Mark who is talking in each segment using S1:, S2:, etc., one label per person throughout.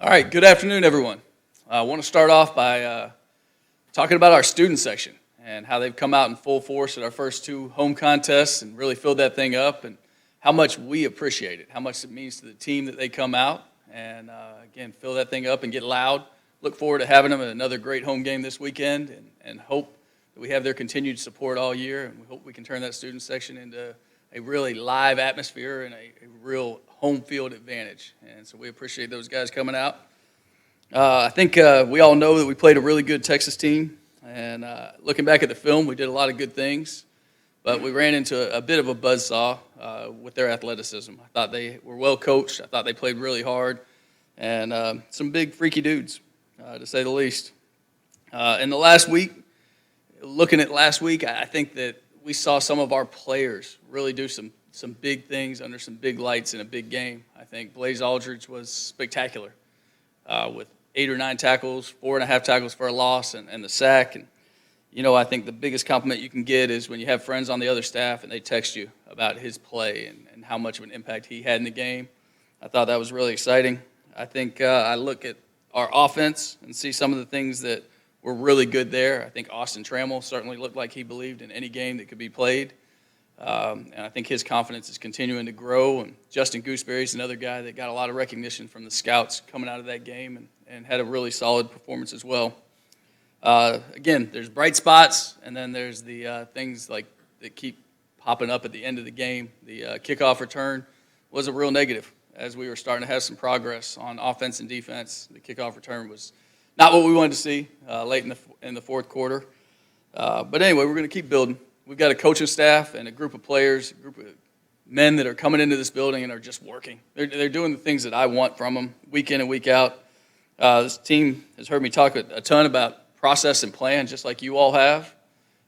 S1: All right, good afternoon, everyone. I want to start off by talking about our student section and how they've come out in full force at our first two home contests and really filled that thing up, and how much we appreciate it, how much it means to the team that they come out and, again, fill that thing up and get loud. Look forward to having them at another great home game this weekend, and hope that we have their continued support all year, and we hope we can turn that student section into a really live atmosphere and a real home field advantage. And so we appreciate those guys coming out. I think we all know that we played a really good Texas team. And looking back at the film, we did a lot of good things. But we ran into a bit of a buzzsaw with their athleticism. I thought they were well coached. I thought they played really hard. And some big freaky dudes, to say the least. In the last week, looking at last week, I think that we saw some of our players really do some big things under some big lights in a big game. I think Blaze Aldridge was spectacular with 8 or 9 tackles, 4.5 tackles for a loss, and the sack. And, I think the biggest compliment you can get is when you have friends on the other staff and they text you about his play and how much of an impact he had in the game. I thought that was really exciting. I think I look at our offense and see some of the things that were really good there. I think Austin Trammell certainly looked like he believed in any game that could be played. And I think his confidence is continuing to grow. And Justin Gooseberry is another guy that got a lot of recognition from the scouts coming out of that game and had a really solid performance as well. Again, there's bright spots, and then there's the things like that keep popping up at the end of the game. The kickoff return was a real negative as we were starting to have some progress on offense and defense. The kickoff return was not what we wanted to see late in the fourth quarter. But anyway, we're going to keep building. We've got a coaching staff and a group of players, a group of men that are coming into this building and are just working. They're doing the things that I want from them week in and week out. This team has heard me talk a ton about process and plan, just like you all have.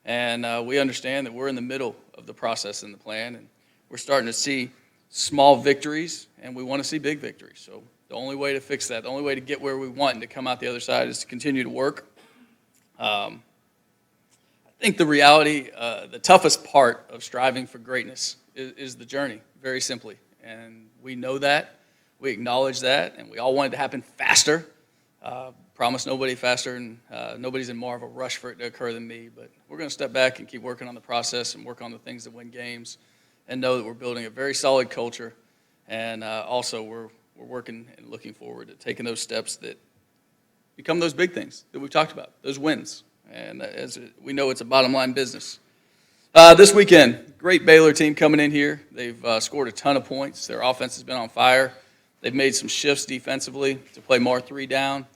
S1: And we understand that we're in the middle of the process and the plan, and we're starting to see small victories, and we want to see big victories. So the only way to fix that, the only way to get where we want and to come out the other side is to continue to work. I think the reality, the toughest part of striving for greatness is the journey, very simply. And we know that, we acknowledge that, and we all want it to happen faster. Promise nobody faster, and nobody's in more of a rush for it to occur than me. But we're going to step back and keep working on the process and work on the things that win games, and know that we're building a very solid culture. And also we're working and looking forward to taking those steps that become those big things that we've talked about, those wins. And as we know, it's a bottom line business. This weekend, great Baylor team coming in here. They've scored a ton of points. Their offense has been on fire. They've made some shifts defensively to play more 3 down.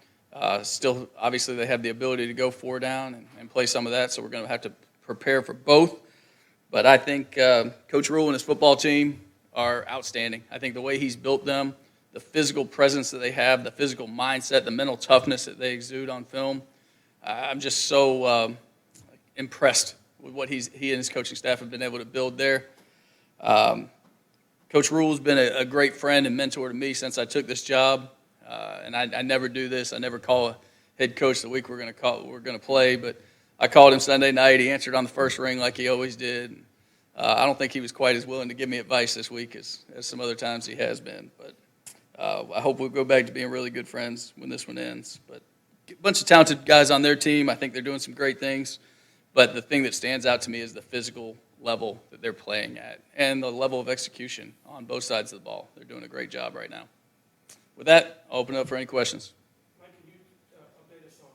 S1: Still, obviously, they have the ability to go 4 down and play some of that, so we're going to have to prepare for both. But I think Coach Rule and his football team are outstanding. I think the way he's built them, the physical presence that they have, the physical mindset, the mental toughness that they exude on film, I'm just so impressed with what he and his coaching staff have been able to build there. Coach Rule has been a great friend and mentor to me since I took this job. And I never do this. I never call a head coach the week we're going to play. But I called him Sunday night. He answered on the first ring like he always did. I don't think he was quite as willing to give me advice this week as some other times he has been. But I hope we'll go back to being really good friends when this one ends. But a bunch of talented guys on their team. I think they're doing some great things. But the thing that stands out to me is the physical level that they're playing at and the level of execution on both sides of the ball. They're doing a great job right now. With that, I'll open it up for any questions.
S2: Mike, can you update us on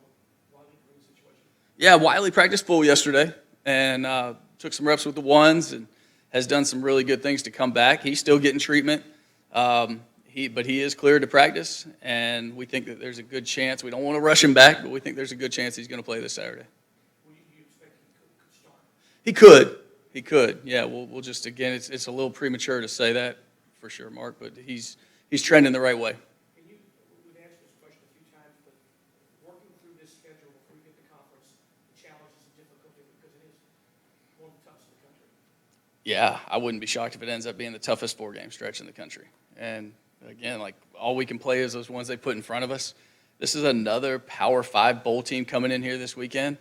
S2: Wiley Green's situation?
S1: Yeah, Wiley practiced full yesterday and took some reps with the ones and has done some really good things to come back. He's still getting treatment, but he is cleared to practice, and we think that there's a good chance. We don't want to rush him back, but we think there's a good chance he's going to play this Saturday.
S2: Do you expect he could start?
S1: He could. Yeah, we'll just, again, it's a little premature to say that for sure, Mark, but he's trending the right way.
S2: We've answered this question a few times, but working through this schedule before you get to conference, the challenges and difficulty, because it is one of the toughest in the country.
S1: Yeah, I wouldn't be shocked if it ends up being the toughest 4-game stretch in the country. And again, like all we can play is those ones they put in front of us. This is another Power 5 bowl team coming in here this weekend.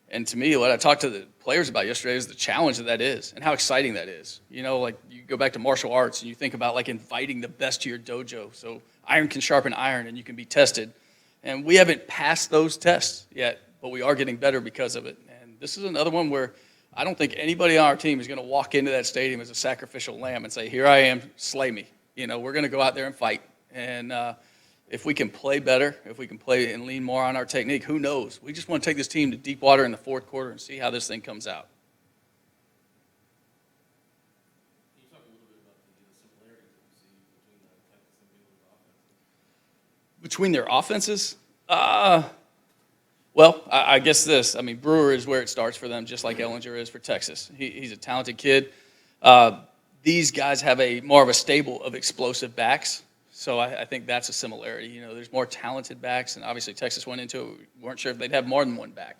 S1: And to me, what I talked to the players about yesterday is the challenge that is and how exciting that is. You know, like you go back to martial arts and you think about like inviting the best to your dojo. So iron can sharpen iron and you can be tested. And we haven't passed those tests yet, but we are getting better because of it. And this is another one where I don't think anybody on our team is going to walk into that stadium as a sacrificial lamb and say, here I am, slay me. We're going to go out there and fight. And if we can play better, if we can play and lean more on our technique, who knows? We just want to take this team to deep water in the fourth quarter and see how this thing comes out.
S3: Can you talk a little bit about the similarities that you see between Texas and Baylor's offenses?
S1: Between their offenses? Well, I guess this. I mean, Brewer is where it starts for them, just like Ellinger is for Texas. He's a talented kid. These guys have more of a stable of explosive backs, so I think that's a similarity. There's more talented backs, and obviously Texas went into it. We weren't sure if they'd have more than one back.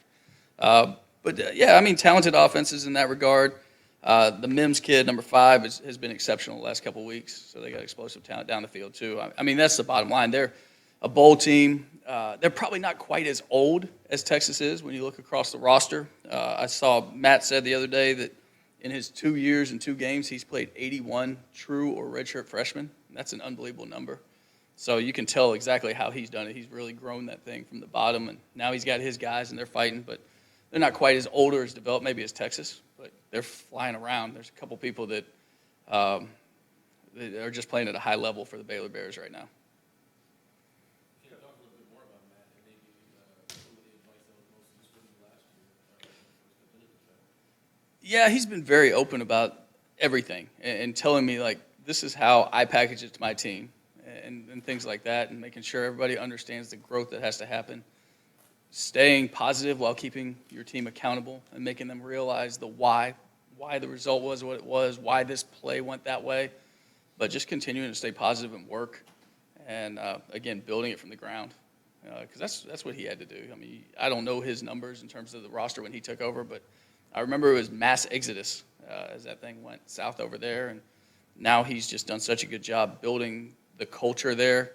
S1: Talented offenses in that regard. The Mims kid, number 5, has been exceptional the last couple of weeks, so they got explosive talent down the field too. I mean, that's the bottom line. They're a bowl team. They're probably not quite as old as Texas is when you look across the roster. I saw Matt said the other day that in his 2 years and 2 games, he's played 81 true or redshirt freshmen. That's an unbelievable number. So you can tell exactly how he's done it. He's really grown that thing from the bottom, and now he's got his guys, and they're fighting. But they're not quite as old or as developed maybe as Texas, but they're flying around. There's a couple people that are just playing at a high level for the Baylor Bears right now.
S3: Can you talk a little bit more about Matt and maybe some of the advice that was most useful to you last year?
S1: Yeah, he's been very open about everything and telling me, like, this is how I package it to my team and things like that, and making sure everybody understands the growth that has to happen. Staying positive while keeping your team accountable and making them realize the why the result was what it was, why this play went that way, but just continuing to stay positive and work, and again, building it from the ground, because that's what he had to do. I mean, I don't know his numbers in terms of the roster when he took over, but I remember it was mass exodus as that thing went south over there, and now he's just done such a good job building the culture there.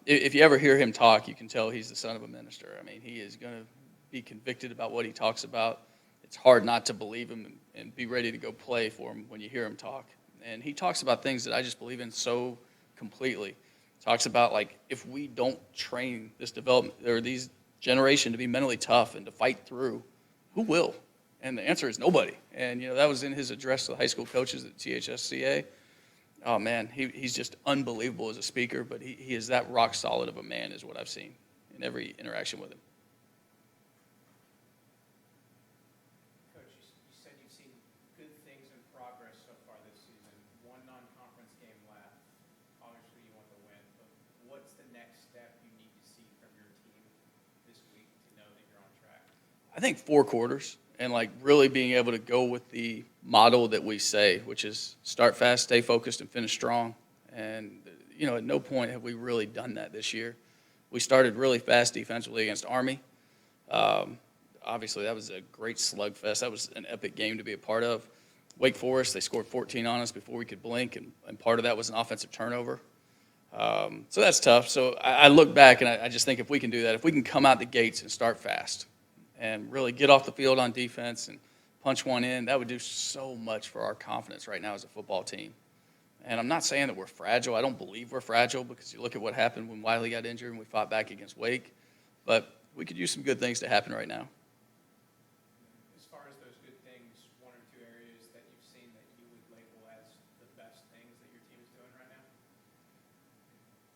S1: If you ever hear him talk, you can tell he's the son of a minister. I mean, he is going to be convicted about what he talks about. It's hard not to believe him and be ready to go play for him when you hear him talk. And he talks about things that I just believe in so completely. Talks about, like, if we don't train this development or these generation to be mentally tough and to fight through, who will? And the answer is nobody. And, that was in his address to the high school coaches at THSCA. Oh, man, he's just unbelievable as a speaker, but he is that rock solid of a man is what I've seen in every interaction with him.
S2: Coach, you said you've seen good things and progress so far this season. One non-conference game left. Obviously, you want to win, but what's the next step you need to see from your team this week to know that you're on track?
S1: I think 4 quarters. And, like, really being able to go with the model that we say, which is start fast, stay focused, and finish strong. And, at no point have we really done that this year. We started really fast defensively against Army. Obviously, that was a great slugfest. That was an epic game to be a part of. Wake Forest, they scored 14 on us before we could blink, and part of that was an offensive turnover. So that's tough. So I look back, and I just think if we can do that, if we can come out the gates and start fast, and really get off the field on defense and punch one in, that would do so much for our confidence right now as a football team. And I'm not saying that we're fragile. I don't believe we're fragile because you look at what happened when Wiley got injured and we fought back against Wake. But we could use some good things to happen right now.
S2: As far as those good things, 1 or 2 areas that you've seen that you would label as the best things that your team is doing right now?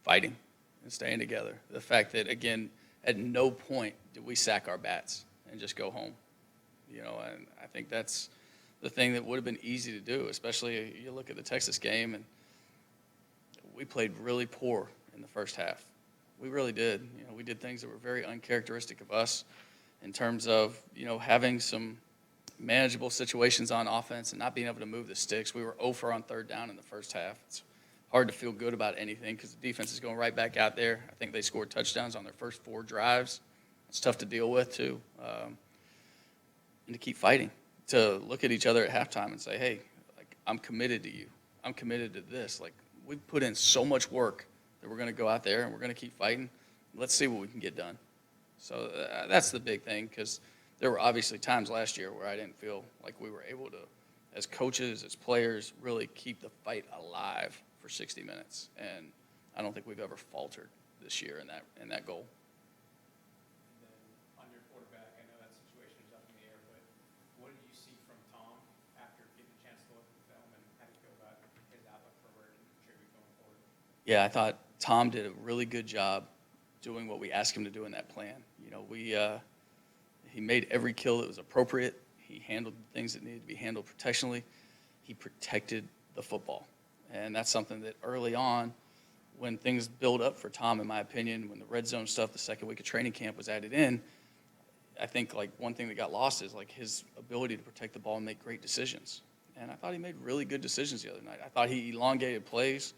S1: Fighting and staying together. The fact that, again, at no point did we sack our bats and just go home. And I think that's the thing that would have been easy to do, especially you look at the Texas game, and we played really poor in the first half. We really did. We did things that were very uncharacteristic of us in terms of, having some manageable situations on offense and not being able to move the sticks. We were 0 for on 3rd down in the first half. It's hard to feel good about anything because the defense is going right back out there. I think they scored touchdowns on their first 4 drives. It's tough to deal with, too. And to keep fighting, to look at each other at halftime and say, hey, like, I'm committed to you. I'm committed to this. Like, we've put in so much work that we're going to go out there and we're going to keep fighting. Let's see what we can get done. So that's the big thing, because there were obviously times last year where I didn't feel like we were able to, as coaches, as players, really keep the fight alive for 60 minutes. And I don't think we've ever faltered this year in that goal.
S2: And then on your quarterback, I know that situation is up in the air, but what did you see from Tom after getting a chance to look at the film, and how do you feel about his outlook for where he can contribute going forward?
S1: Yeah, I thought Tom did a really good job doing what we asked him to do in that plan. You know, he made every kill that was appropriate. He handled things that needed to be handled protectionally. He protected the football. And that's something that early on, when things build up for Tom, in my opinion, when the red zone stuff, the second week of training camp was added in, I think like one thing that got lost is like his ability to protect the ball and make great decisions. And I thought he made really good decisions the other night. I thought he elongated plays,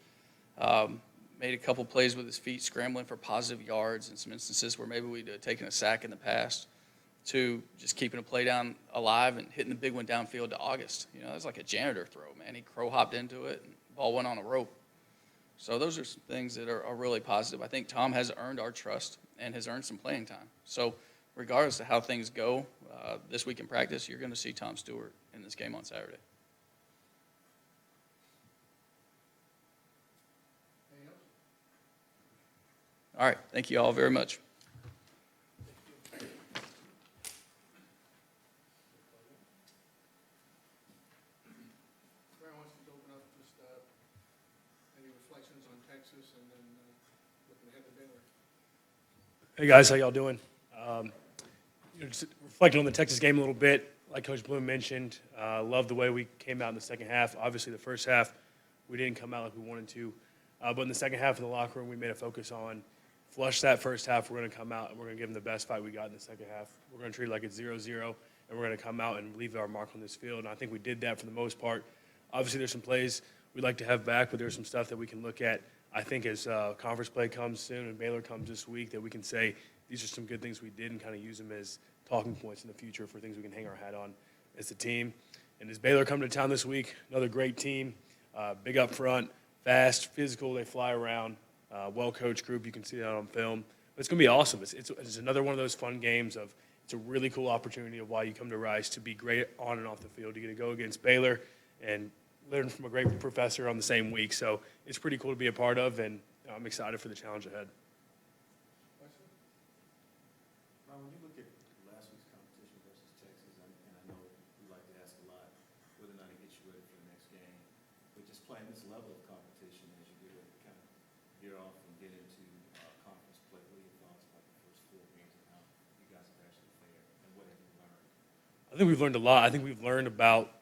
S1: made a couple plays with his feet, scrambling for positive yards in some instances where maybe we'd taken a sack in the past, to just keeping a play down alive and hitting the big one downfield to August. You know, that was like a janitor throw, man. He crow hopped into it and the ball went on a rope. So those are some things that are really positive. I think Tom has earned our trust and has earned some playing time. So regardless of how things go this week in practice, you're going to see Tom Stewart in this game on Saturday. All right. Thank you all very much.
S4: Brian wants to open up just any reflections on Texas and then looking ahead to Baylor.
S5: Hey guys, how y'all doing? Just reflecting on the Texas game a little bit, like Coach Bloom mentioned, love the way we came out in the second half. Obviously, the first half, we didn't come out like we wanted to. But in the second half in the locker room, we made a focus on flush that first half. We're going to come out and we're going to give them the best fight we got in the second half. We're going to treat it like it's 0-0, and we're going to come out and leave our mark on this field. And I think we did that for the most part. Obviously, there's some plays we'd like to have back, but there's some stuff that we can look at. I think as conference play comes soon and Baylor comes this week, that we can say these are some good things we did and kind of use them as talking points in the future for things we can hang our hat on as a team. And as Baylor come to town this week, another great team, big up front, fast, physical, they fly around, well-coached group. You can see that on film. But it's going to be awesome. It's another one of those fun games of it's a really cool opportunity of why you come to Rice to be great on and off the field. You get to go against Baylor and learn from a great professor on the same week. So it's pretty cool to be a part of, and I'm excited for the challenge ahead.
S3: Ron, when you look at last week's competition versus Texas, and I know we like to ask a lot whether or not it gets you ready for the next game, but just playing this level of competition as you get ready to kind of veer off and get into conference play, what are your thoughts about the first 4 games and how you guys have actually fared, and what have you learned?
S5: I think we've learned a lot. I think we've learned about,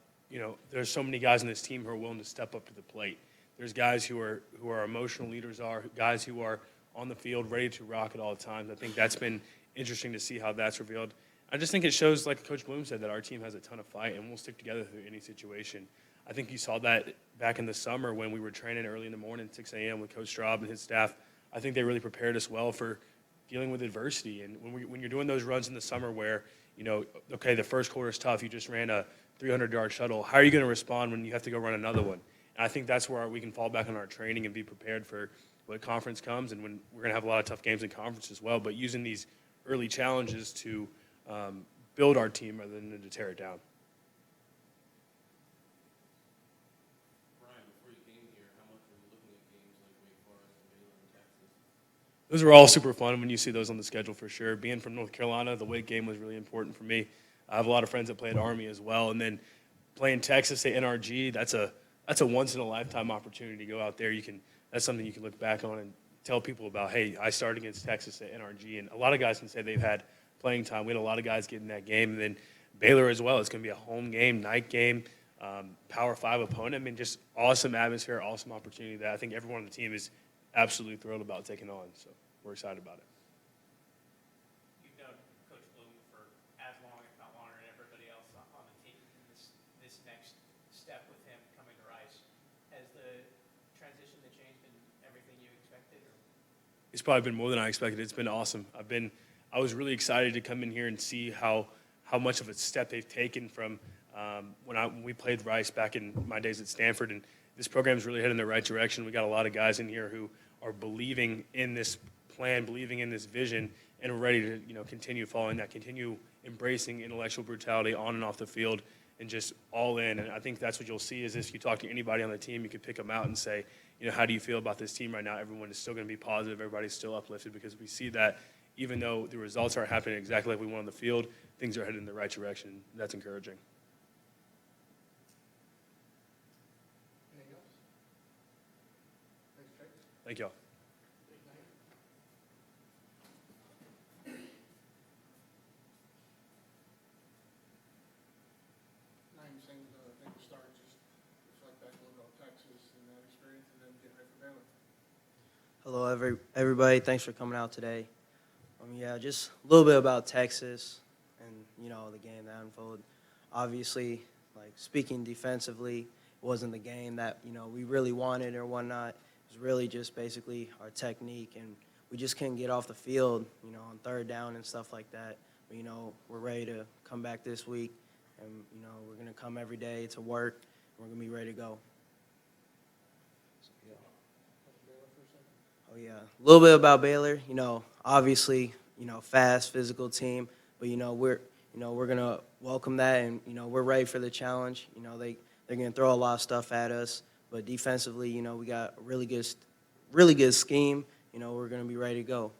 S5: there's so many guys on this team who are willing to step up to the plate. There's guys who are emotional leaders, guys who are on the field ready to rock at all times. I think that's been interesting to see how that's revealed. I just think it shows, like Coach Bloom said, that our team has a ton of fight and we'll stick together through any situation. I think you saw that back in the summer when we were training early in the morning, 6 a.m. with Coach Straub and his staff. I think they really prepared us well for dealing with adversity. And when you're doing those runs in the summer where, okay, the first quarter is tough, you just ran a 300-yard shuttle, how are you going to respond when you have to go run another one? And I think that's where we can fall back on our training and be prepared for what conference comes, and when we're going to have a lot of tough games in conference as well, but using these early challenges to build our team rather than to tear it down.
S3: Brian, before you came here, how much were you looking at games like Wake Forest and Baylor and Texas?
S5: Those are all super fun when you see those on the schedule for sure. Being from North Carolina, the Wake game was really important for me. I have a lot of friends that play at Army as well, and then playing Texas at NRG, that's a once in a lifetime opportunity to go out there. That's something you can look back on and tell people about. Hey, I started against Texas at NRG, and a lot of guys can say they've had playing time. We had a lot of guys get in that game, and then Baylor as well. It's going to be a home game, night game, Power 5 opponent. I mean, just awesome atmosphere, awesome opportunity that I think everyone on the team is absolutely thrilled about taking on. So we're excited about it.
S2: You've known Coach Bloom for as long, if not longer, than everybody else on the team. This next step with him coming to Rice, has the transition, the change been everything you expected? Or?
S5: It's probably been more than I expected. It's been awesome. I was really excited to come in here and see how much of a step they've taken from when we played Rice back in my days at Stanford, and this program's really heading in the right direction. We got a lot of guys in here who are believing in this plan, believing in this vision, and are ready to continue following that, continue embracing intellectual brutality on and off the field, and just all in. And I think that's what you'll see is if you talk to anybody on the team, you could pick them out and say, how do you feel about this team right now? Everyone is still going to be positive. Everybody's still uplifted because we see that even though the results aren't happening exactly like we want on the field, things are headed in the right direction. That's encouraging.
S4: Anything else? Thanks, Trey.
S5: Thank y'all.
S4: Nine things, I think to start, just reflect back a little bit on Texas and that experience, and then get ready for Baylor.
S6: Hello, everybody. Thanks for coming out today. Yeah, just a little bit about Texas and, the game that unfolded. Obviously, like speaking defensively, it wasn't the game that, we really wanted or whatnot. It was really just basically our technique, and we just couldn't get off the field, on third down and stuff like that. But, we're ready to come back this week, and, we're going to come every day to work, and we're going to be ready to go. Oh, yeah. A little bit about Baylor. Obviously, fast, physical team. But, we're going to welcome that, and, we're ready for the challenge. They're going to throw a lot of stuff at us. But defensively, we got a really good scheme. We're going to be ready to go.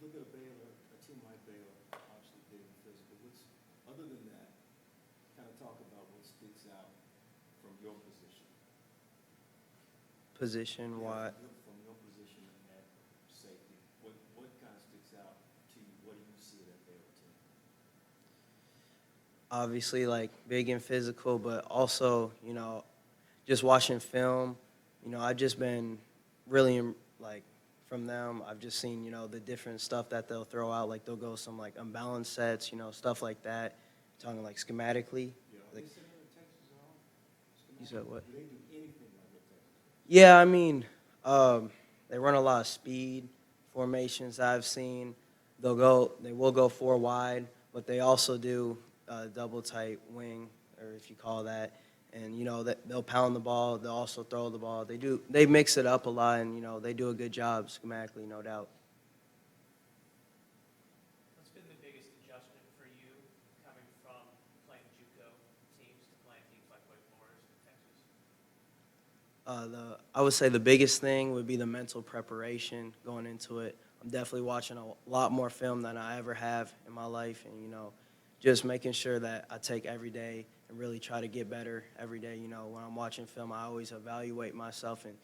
S3: You look at a team like Baylor, obviously big and physical. Other than that, kind of talk about what sticks out from your position.
S6: Why?
S3: From your position at safety, what kind of sticks out to you? What do you see in that Baylor team?
S6: Obviously, like, big and physical, but also, just watching film, I've just been really, like, from them, I've just seen, the different stuff that they'll throw out. Like, they'll go some, like, unbalanced sets, stuff like that. Talking, like, schematically.
S3: Yeah,
S6: Like,
S3: are they similar to Texas at all?
S6: you said what?
S3: Do they do anything like what Texas does?
S6: Yeah, I mean, they run a lot of speed formations I've seen. They will go 4 wide, but they also do double tight wing, or if you call that. And that they'll pound the ball. They'll also throw the ball. They mix it up a lot, and they do a good job schematically, no doubt.
S2: What's been the biggest adjustment for you coming from playing JUCO teams to playing teams like Wake Forest and Texas?
S6: I would say the biggest thing would be the mental preparation going into it. I'm definitely watching a lot more film than I ever have in my life, and just making sure that I take every day and really try to get better every day. When I'm watching film, I always evaluate myself and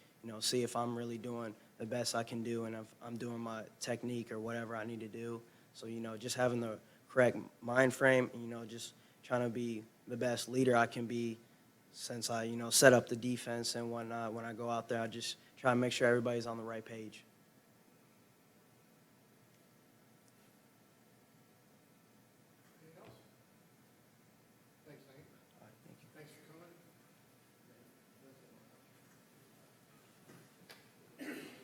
S6: see if I'm really doing the best I can do and if I'm doing my technique or whatever I need to do. So just having the correct mind frame and just trying to be the best leader I can be. Since I set up the defense and whatnot, when I go out there, I just try to make sure everybody's on the right page.
S4: Anything else? Thanks, Nate.
S6: All right, thank you.
S4: Thanks for coming.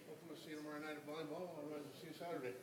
S4: Hopefully, we'll see you tomorrow night at volleyball. Otherwise, we'll see you Saturday.